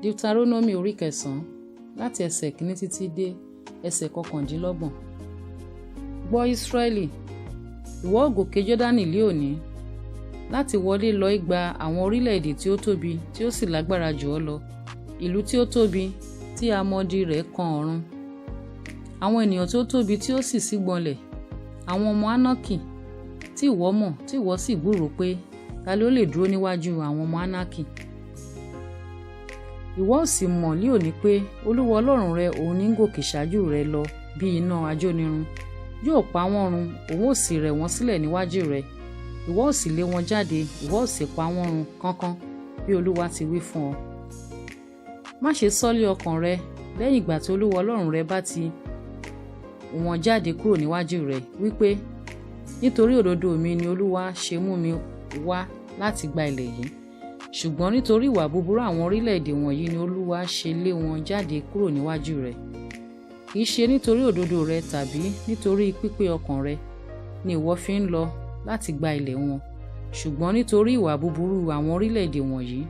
Deuteronomy orí 9 láti ẹsẹ̀ 1 títí dé ẹsẹ̀ 29. Gbọ́ Ísírẹ́lì, ìwọ ó gòkè Jọ́dánì lé òní láti wọlé lọ gba àwọn orílẹ̀-èdè tí ó tóbi tí ó sì lágbára jù ọ́ lọ, ìlú tí ó tóbi tí amọ̀dì rẹ̀ kan ọ̀run, àwọn ènìyàn tí ó tóbi tí ó sì sígbọnlẹ̀, àwọn ọmọ Ánákì tí ìwọ mọ̀ tí ìwọ sì gbúròó pé ta ló lè dúró níwájú àwọn ọmọ Ánákì. Ìwọ ó sì mọ̀ lí òní pé Olúwa Ọlọ́run rẹ òun ní gòkè ṣáájú rẹ lọ bí iná ajónirun, yóò pa wọ́n run, òun ó sì rẹ̀ wọ́n sílẹ̀ níwájú rẹ, ìwọ ó sì lé wọn jáde, ìwọ ó sì pa wọ́n run kánkán bí Olúwa ti wí fún ọ. Má ṣe sọ́lé ọkàn rẹ lẹ́yìn ìgbà tí Olúwa Ọlọ́run rẹ bá ti wọ́n jáde kúrò níwájú rẹ, wípé nítorí òdodo mi ni Olúwa ṣe mú mi wá láti gba ilẹ̀ yìí, ṣùgbọ́n nítorí ìwà búburú àwọn orílẹ̀-èdè wọ̀nyí ni Olúwa ṣe lé wọn jáde kúrò níwájú rẹ. Kì í ṣe nítorí òdodo rẹ tàbí nítorí pípé ọkàn rẹ ni ìwọ fi ń lọ láti gba ilẹ̀ wọn, ṣùgbọ́n nítorí ìwà búburú àwọn orílẹ̀-èdè wọ̀nyí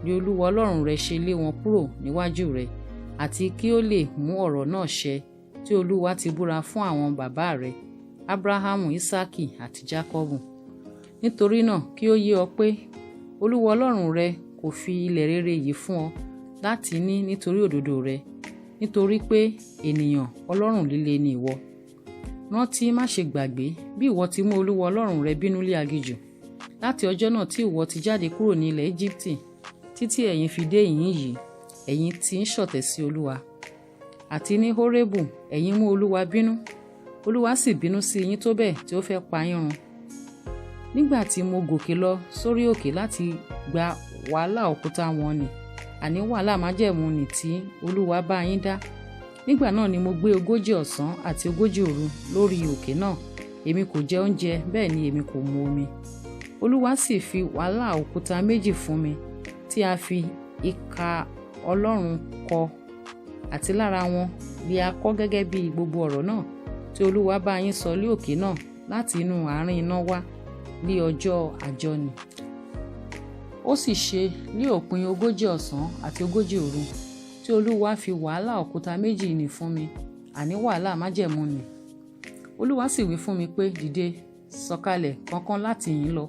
ni Olúwa Ọlọ́run rẹ ṣe lé wọn kúrò níwájú rẹ, àti kí ó lè mú ọ̀rọ̀ náà ṣẹ tí Olúwa ti búra fún àwọn bàbá rẹ Ábúráhámù, Ísákì àti Jákọ́bù. Nítorí náà kí ó yé ọ pé Olúwa Ọlọ́run rẹ kò fi ilẹ̀ rere yìí fún ọ láti ní nítorí òdodo rẹ, nítorí pé ènìyàn ọlọ́rùn líle ni ìwọ. Rántí, má ṣe gbàgbé bí ìwọ ti mú Olúwa Ọlọ́run rẹ bínú lé aginjù láti ọjọ́ náà tí ìwọ ti jáde kúrò ní ilẹ̀ Íjíbítì títí ẹ̀yin fi dé ìhín yìí, ẹ̀yin tí ń ṣọ̀tẹ̀ sí Olúwa. Àti ní Hórébù ẹ̀yin mú Olúwa bínú, Olúwa sì bínú sí yín tó bẹ́ẹ̀ tí ó fẹ́ pa yín run. Nígbà tí mo gòkè lọ sórí òkè láti gba wàhálà òkúta wọn nì, àní wàhálà májẹ̀mú nì tí Olúwa bá yín dá, nígbà náà ni mo gbé 40 ọ̀sán àti 40 òru lórí òkè náà, èmi kò jẹ oúnjẹ, bẹ́ẹ̀ ni èmi kò mu omi. Olúwa sì fi wàhálà òkúta méjì fún mi tí a fi ìka Ọlọ́run kọ, àti lára wọn ni a kọ gẹ́gẹ́ bí gbogbo ọ̀rọ̀ náà tí Olúwa bá yín sọ lé òkè náà láti inú àárín iná wá ní ọjọ́ àjọni. Ó sì ṣe ní òpin 40 ọ̀sán àti 40 òru tí Olúwa fi wàhálà òkúta méjì nì fún mi, àní wàhálà májẹ̀mú nì. Olúwa sì wí fún mi pé, dìde, sọ̀kalẹ̀ kánkán láti yìn lọ,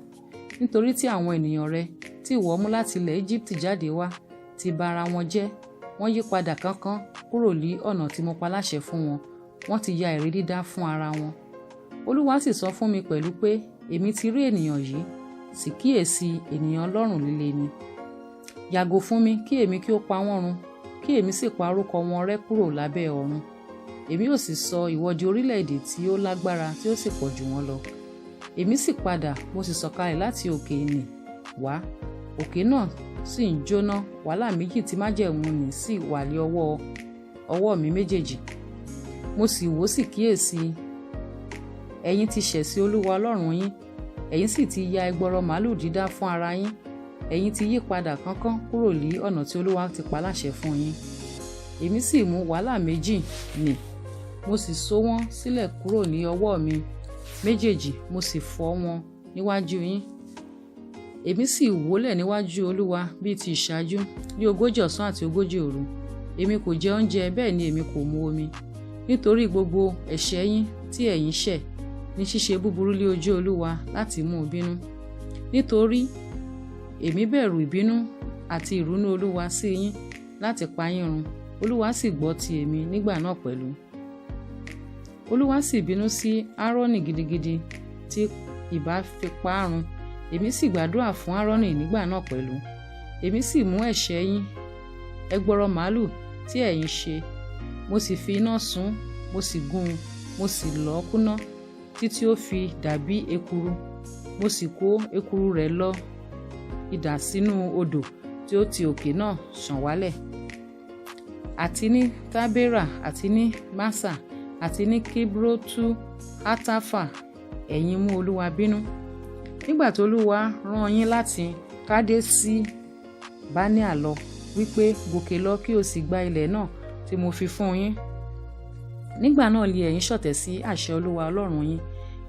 nítorí tí àwọn ènìyàn rẹ tí ìwọ mú láti ilẹ̀ Íjíbítì jáde wá ti ba ara wọn jẹ́, wọ́n yí padà kánkán kúrò ní ọ̀nà tí mo pa láṣẹ fún wọn, wọ́n ti ya ère dídá fún ara wọn. Olúwa sì sọ fún mi pẹ̀lú pé, èmi ti rí ènìyàn yìí, sì kíyèsí ènìyàn ọlọ́rùn líle ni. Yàgò fún mi kí èmi kí ó pa wọ́n run, kí èmi sì pa orúkọ wọn rẹ́ kúrò lábẹ́ ọ̀run. Èmi ó sì sọ ìwọ di orílẹ̀-èdè tí ó lágbára tí ó sì pọ̀ jù wọ́n lọ. Èmi sì padà, mo sì sọ̀kalẹ̀ láti òkè nì wá, òkè náà sì ń jóná, wàhálà méjì tí májẹ̀mú nì sì wà lé ọwọ́ mi méjèèjì. Mo sì wò sì kíyèsí, ẹ̀yin ti ṣẹ̀ sí Olúwa Ọlọ́run yín, ẹ̀yin sì ti ya ẹgbọrọ màlúù dídá fún ara yín, ẹ̀yin ti yí padà kánkán kúrò ní ọ̀nà tí Olúwa ti pa láṣẹ fún yín. Èmi sì mú wàhálà méjì nì, mo sì so wọ́n sílẹ̀ kúrò ní ọwọ́ mi méjèèjì, mo sì fọ́ wọn níwájú yín. Èmi sì wólẹ̀ níwájú Olúwa bíi ti ìṣáájú ní 40 ọ̀sán àti 40 òru. Èmi kò jẹ oúnjẹ, bẹ́ẹ̀ ni èmi kò mu omi, nítorí gbogbo ẹ̀ṣẹ̀ yín tí ẹ̀yin ṣẹ̀ ní ṣíṣe búburú lé ojú Olúwa láti mú un bínú. Nítorí èmi bẹ̀rù ìbínú àti ìrunú Olúwa sí yín láti pa yín run, Olúwa sì gbọ́ ti èmi nígbà náà pẹ̀lú. Olúwa sì bínú sí Áárónì gidigidi tí ìbá fi pa á run. Èmi sì gbàdúrà fún Áárónì nígbà náà pẹ̀lú. Èmi sì mú ẹ̀ṣẹ̀ yín, ẹgbọrọ màlúù tí ẹ̀yin ṣe, mo sì fi iná sun, mo sì gún un, mo sì lọ̀ ọ́ kúnná títí ó fi dàbí ekuru, mo sì kó ekuru rẹ̀ lọ idà sínú odò tí ó ti òkè náà ṣàn wálẹ̀. Àti ní Tábérà àti ní Másà àti ní Kíbrótù Hátàfà ẹ̀yin mú Olúwa bínú. Nígbà tí Olúwa rán yín láti Kádésì Báníà lọ, wípé gòkè lọ kí o sì gba ilẹ̀ náà tí mo fi fún yín. Nígbà náà li ẹ̀yin ṣọ̀tẹ̀ sí àṣẹ Olúwa Ọlọ́run yín,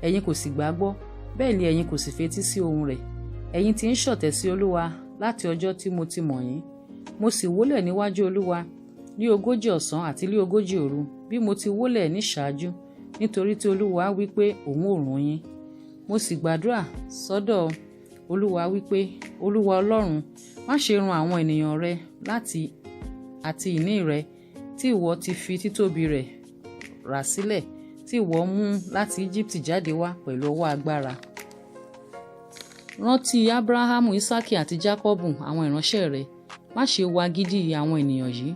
ẹ̀yin kò sì gbàgbọ́, bẹ́ẹ̀ ni ẹ̀yin kò sì fetí sí ohùn rẹ̀. Ẹ̀yin tí ń ṣọ̀tẹ̀ sí Olúwa láti ọjọ́ tí mo ti mọ̀ yín. Mo sì wólẹ̀ níwájú Olúwa ní 40 ọ̀sán àti ní 40 òru bí mo ti wólẹ̀ ní ṣáájú, nítorí tí Olúwa wí pé òun ò run yín. Mo sì gbàdúrà sọ́dọ̀ Olúwa wí pé, Olúwa Ọlọ́run, má ṣe run àwọn ènìyàn rẹ àti ìní rẹ tí ìwọ ti fi títóbi rẹ̀ rà sílẹ̀, tí ìwọ mú láti Íjíbítì jáde wá pẹ̀lú ọwọ́ agbára. Rántí Ábúráhámù, Ísákì àti Jákọ́bù, àwọn ìránṣẹ́ rẹ. Má ṣe wo agídí àwọn ènìyàn yìí,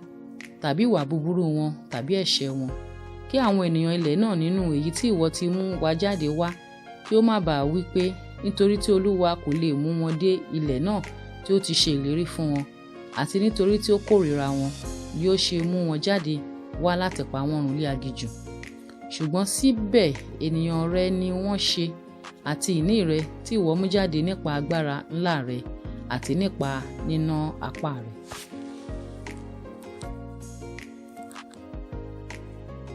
tàbí ìwà búburú wọn, tàbí ẹ̀ṣẹ̀ wọn. Kí àwọn ènìyàn ilẹ̀ náà nínú èyí tí ìwọ ti mú wa jáde wá, kí ó má bàa wí pé, nítorí tí Olúwa kò lè mú wọn dé ilẹ̀ náà tí ó ti ṣe ìlérí fún wọn, àti nítorí tí ó kórìíra wọn, bí ó ṣe mú wọn jáde wá láti pa wọ́n run ní aginjù. Ṣùgbọ́n síbẹ̀ ènìyàn rẹ ni wọ́n ṣe, àti ìní rẹ tí ìwọ mú jáde nípa agbára ńlá rẹ àti nípa níná apá rẹ.